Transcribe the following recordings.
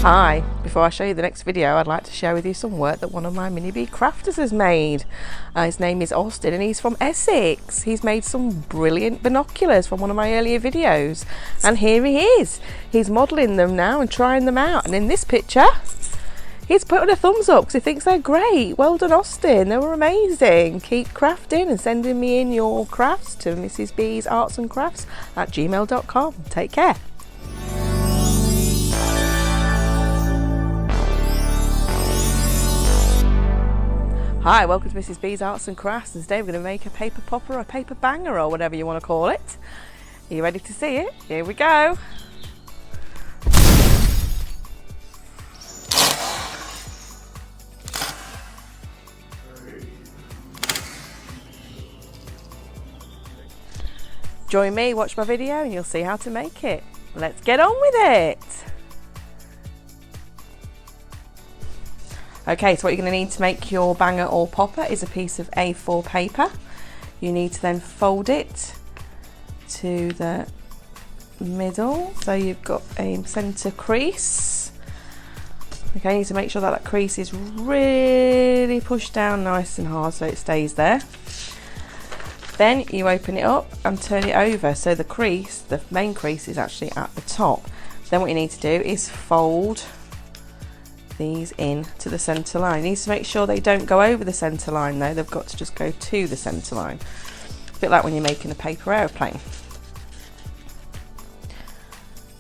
Hi, before I show you the next video, I'd like to share with you some work that one of my mini bee crafters has made. His name is Austin and he's from Essex. He's made some brilliant binoculars from one of my earlier videos. And here he is. He's modelling them now and trying them out. And in this picture, he's putting a thumbs up because he thinks they're great. Well done, Austin. They were amazing. Keep crafting and sending me in your crafts to mrsbeesartsandcrafts@gmail.com. Take care. Hi, welcome to Mrs. B's Arts and Crafts, and today we're going to make a paper popper or a paper banger or whatever you want to call it. Are you ready to see it? Here we go. Join me, watch my video and you'll see how to make it. Let's get on with it. Okay, so what you're going to need to make your banger or popper is a piece of A4 paper. You need to then fold it to the middle, so you've got a centre crease. Okay, you need to make sure that that crease is really pushed down nice and hard so it stays there. Then you open it up and turn it over so the crease, the main crease, is actually at the top. Then what you need to do is fold these in to the centre line. You need to make sure they don't go over the centre line though, they've got to just go to the centre line. A bit like when you're making a paper aeroplane.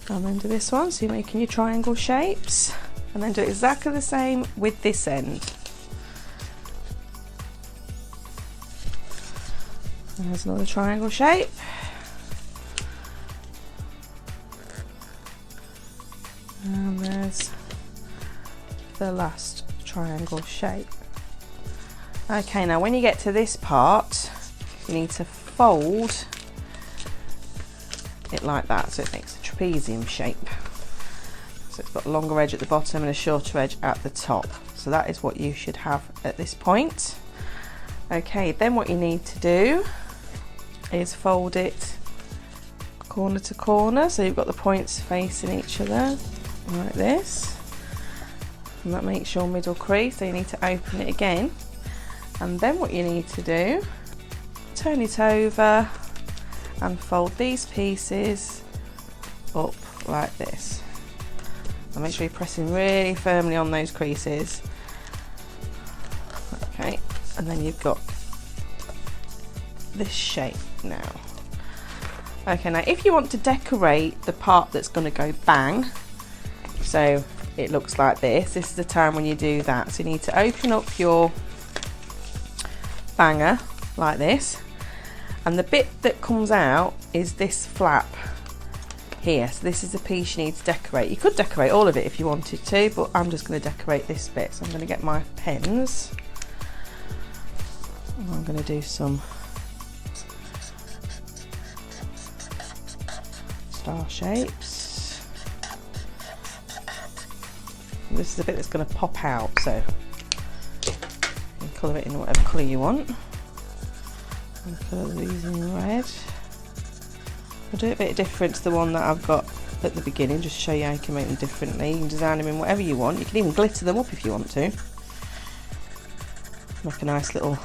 And then do this one, so you're making your triangle shapes, and then do exactly the same with this end. There's another triangle shape. And there's the last triangle shape. Okay, now when you get to this part, you need to fold it like that so it makes a trapezium shape. So it's got a longer edge at the bottom and a shorter edge at the top. So that is what you should have at this point. Okay, then what you need to do is fold it corner to corner so you've got the points facing each other like this, and that makes your middle crease, so you need to open it again. And then what you need to do, turn it over and fold these pieces up like this, and make sure you're pressing really firmly on those creases. Okay, and then you've got this shape now. Okay, now if you want to decorate the part that's going to go bang, so it looks like this is the time when you do that. So you need to open up your banger like this, and the bit that comes out is this flap here. So this is the piece you need to decorate. You could decorate all of it if you wanted to, but I'm just going to decorate this bit. So I'm going to get my pens and I'm going to do some star shapes. This is the bit that's going to pop out, so you can colour it in whatever colour you want. I'll colour these in red. I'll do it a bit different to the one that I've got at the beginning, just to show you how you can make them differently. You can design them in whatever you want. You can even glitter them up if you want to. Make a nice little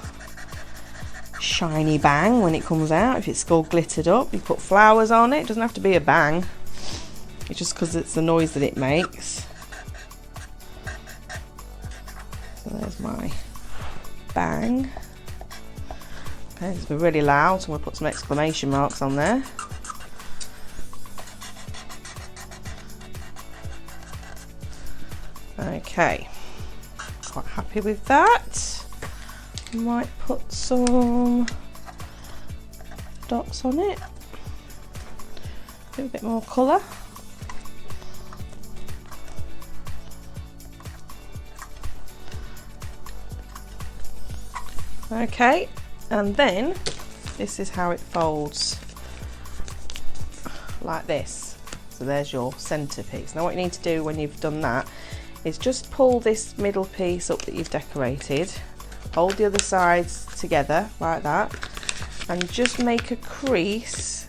shiny bang when it comes out. If it's all glittered up, you put flowers on it. It doesn't have to be a bang. It's just because it's the noise that it makes. So there's my bang. Okay, it's been really loud, so I'm going to put some exclamation marks on there. Okay, quite happy with that. Might put some dots on it, give it a bit more colour. Okay, and then this is how it folds, like this. So there's your centerpiece. Now what you need to do when you've done that is just pull this middle piece up that you've decorated, hold the other sides together like that, and just make a crease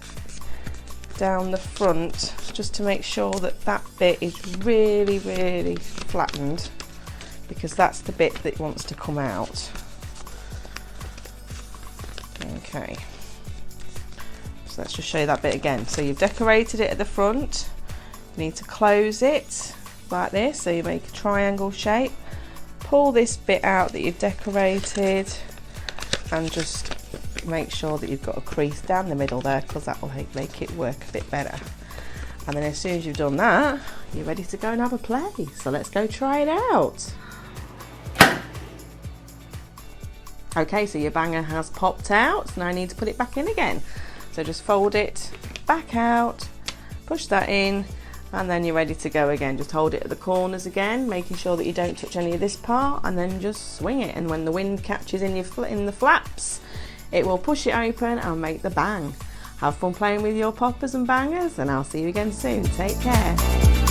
down the front just to make sure that that bit is really, really flattened, because that's the bit that wants to come out. Okay, so let's just show you that bit again. So you've decorated it at the front, you need to close it like this, so you make a triangle shape, pull this bit out that you've decorated, and just make sure that you've got a crease down the middle there, because that will make it work a bit better. And then as soon as you've done that, you're ready to go and have a play. So let's go try it out. Okay, so your banger has popped out, so now I need to put it back in again. So just fold it back out, push that in, and then you're ready to go again. Just hold it at the corners again, making sure that you don't touch any of this part, and then just swing it. And when the wind catches in the flaps, it will push it open and make the bang. Have fun playing with your poppers and bangers, and I'll see you again soon. Take care.